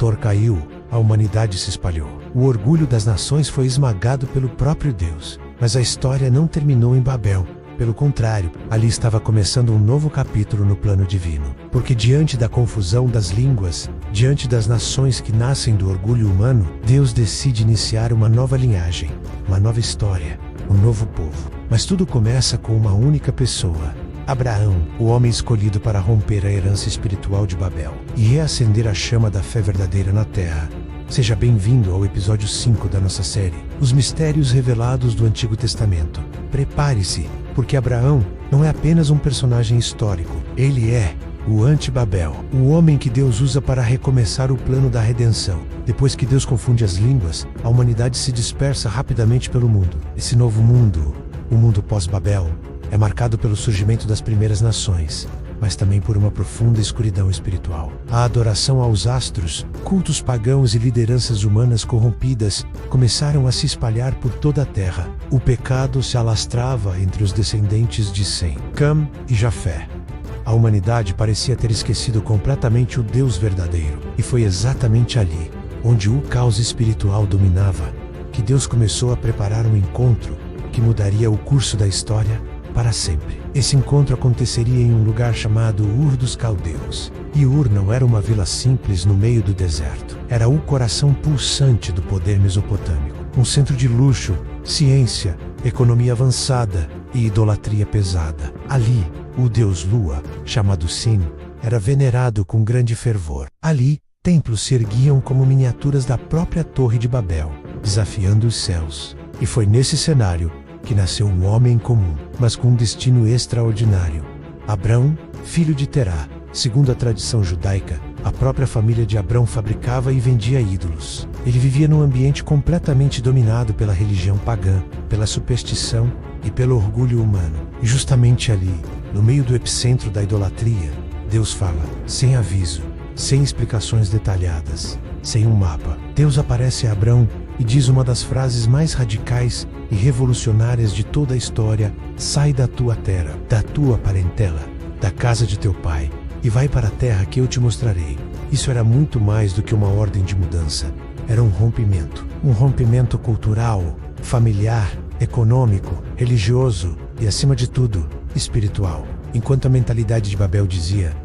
Torre caiu, a humanidade se espalhou. O orgulho das nações foi esmagado pelo próprio Deus. Mas a história não terminou em Babel. Pelo contrário, ali estava começando um novo capítulo no plano divino. Porque diante da confusão das línguas, diante das nações que nascem do orgulho humano, Deus decide iniciar uma nova linhagem, uma nova história, um novo povo. Mas tudo começa com uma única pessoa: Abraão, o homem escolhido para romper a herança espiritual de Babel e reacender a chama da fé verdadeira na terra. Seja bem-vindo ao episódio 5 da nossa série, Os Mistérios Revelados do Antigo Testamento. Prepare-se, porque Abraão não é apenas um personagem histórico, ele é o anti-Babel, o homem que Deus usa para recomeçar o plano da redenção. Depois que Deus confunde as línguas, a humanidade se dispersa rapidamente pelo mundo. Esse novo mundo, o mundo pós-Babel, é marcado pelo surgimento das primeiras nações, mas também por uma profunda escuridão espiritual. A adoração aos astros, cultos pagãos e lideranças humanas corrompidas começaram a se espalhar por toda a terra. O pecado se alastrava entre os descendentes de Sem, Cam e Jafé. A humanidade parecia ter esquecido completamente o Deus verdadeiro, e foi exatamente ali, onde o caos espiritual dominava, que Deus começou a preparar um encontro que mudaria o curso da história para sempre. Esse encontro aconteceria em um lugar chamado Ur dos Caldeus. E Ur não era uma vila simples no meio do deserto. Era o coração pulsante do poder mesopotâmico. Um centro de luxo, ciência, economia avançada e idolatria pesada. Ali, o deus Lua, chamado Sin, era venerado com grande fervor. Ali, templos se erguiam como miniaturas da própria Torre de Babel, desafiando os céus. E foi nesse cenário que nasceu um homem comum, mas com um destino extraordinário. Abrão, filho de Terá. Segundo a tradição judaica, a própria família de Abrão fabricava e vendia ídolos. Ele vivia num ambiente completamente dominado pela religião pagã, pela superstição e pelo orgulho humano. E justamente ali, no meio do epicentro da idolatria, Deus fala, sem aviso, sem explicações detalhadas, sem um mapa. Deus aparece a Abrão e diz uma das frases mais radicais e revolucionárias de toda a história: sai da tua terra, da tua parentela, da casa de teu pai, e vai para a terra que eu te mostrarei. Isso era muito mais do que uma ordem de mudança. Era um rompimento cultural, familiar, econômico, religioso e, acima de tudo, espiritual. Enquanto a mentalidade de Babel dizia,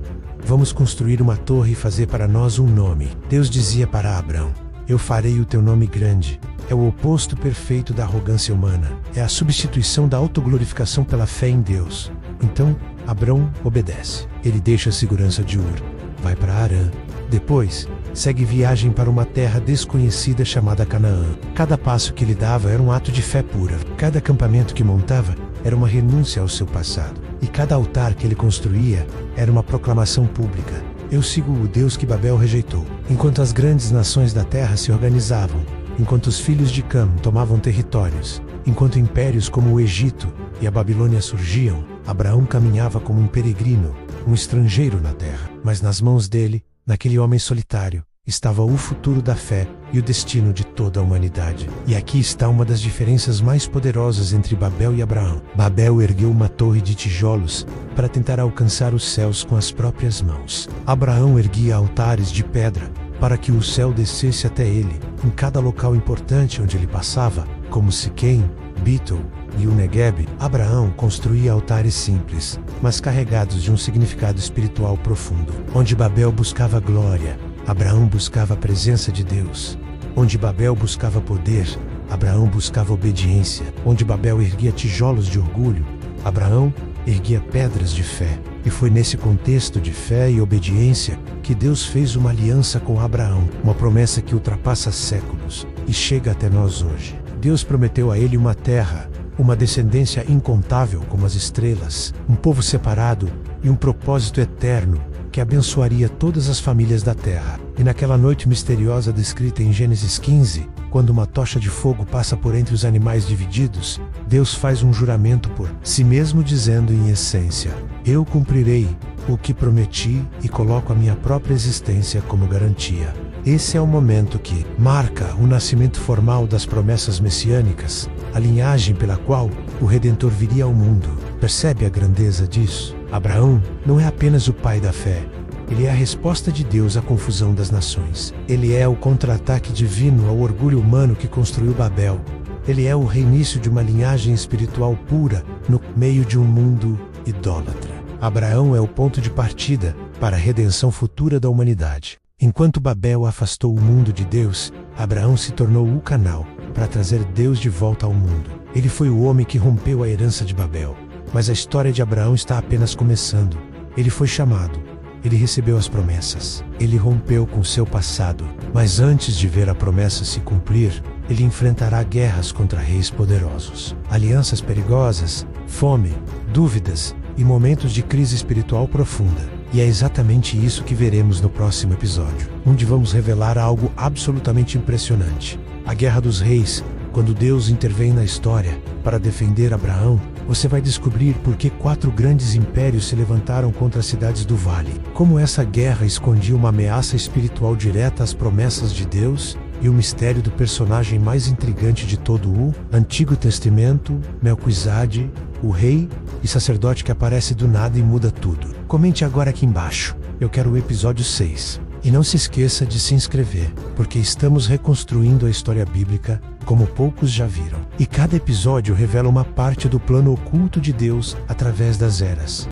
vamos construir uma torre e fazer para nós um nome, Deus dizia para Abrão, eu farei o teu nome grande. É o oposto perfeito da arrogância humana. É a substituição da autoglorificação pela fé em Deus. Então, Abrão obedece. Ele deixa a segurança de Ur, vai para Harã. Depois, segue viagem para uma terra desconhecida chamada Canaã. Cada passo que ele dava era um ato de fé pura. Cada acampamento que montava era uma renúncia ao seu passado. E cada altar que ele construía era uma proclamação pública. Eu sigo o Deus que Babel rejeitou. Enquanto as grandes nações da terra se organizavam, enquanto os filhos de Cam tomavam territórios, enquanto impérios como o Egito e a Babilônia surgiam, Abraão caminhava como um peregrino, um estrangeiro na terra. Mas nas mãos dele, naquele homem solitário, estava o futuro da fé e o destino de toda a humanidade. E aqui está uma das diferenças mais poderosas entre Babel e Abraão. Babel ergueu uma torre de tijolos para tentar alcançar os céus com as próprias mãos. Abraão erguia altares de pedra para que o céu descesse até ele, em cada local importante onde ele passava, como Siquém, Betel e o Negueb. Abraão construía altares simples, mas carregados de um significado espiritual profundo. Onde Babel buscava glória, Abraão buscava a presença de Deus. Onde Babel buscava poder, Abraão buscava obediência. Onde Babel erguia tijolos de orgulho, Abraão erguia pedras de fé. E foi nesse contexto de fé e obediência que Deus fez uma aliança com Abraão, uma promessa que ultrapassa séculos e chega até nós hoje. Deus prometeu a ele uma terra, uma descendência incontável como as estrelas, um povo separado e um propósito eterno que abençoaria todas as famílias da terra. E naquela noite misteriosa descrita em Gênesis 15, quando uma tocha de fogo passa por entre os animais divididos, Deus faz um juramento por si mesmo, dizendo em essência, eu cumprirei o que prometi e coloco a minha própria existência como garantia. Esse é o momento que marca o nascimento formal das promessas messiânicas, a linhagem pela qual o Redentor viria ao mundo. Percebe a grandeza disso? Abraão não é apenas o pai da fé, Ele é a resposta de Deus à confusão das nações. Ele é o contra-ataque divino ao orgulho humano que construiu Babel. Ele é o reinício de uma linhagem espiritual pura no meio de um mundo idólatra. Abraão é o ponto de partida para a redenção futura da humanidade. Enquanto Babel afastou o mundo de Deus, Abraão se tornou o canal para trazer Deus de volta ao mundo. Ele foi o homem que rompeu a herança de Babel. Mas a história de Abraão está apenas começando. Ele foi chamado. Ele recebeu as promessas. Ele rompeu com seu passado. Mas antes de ver a promessa se cumprir, ele enfrentará guerras contra reis poderosos, alianças perigosas, fome, dúvidas e momentos de crise espiritual profunda. E é exatamente isso que veremos no próximo episódio, onde vamos revelar algo absolutamente impressionante. A Guerra dos Reis. Quando Deus intervém na história para defender Abraão, você vai descobrir por que 4 grandes impérios se levantaram contra as cidades do vale. Como essa guerra escondia uma ameaça espiritual direta às promessas de Deus e o mistério do personagem mais intrigante de todo o Antigo Testamento, Melquizade, o rei e sacerdote que aparece do nada e muda tudo. Comente agora aqui embaixo. Eu quero o episódio 6. E não se esqueça de se inscrever, porque estamos reconstruindo a história bíblica como poucos já viram. E cada episódio revela uma parte do plano oculto de Deus através das eras.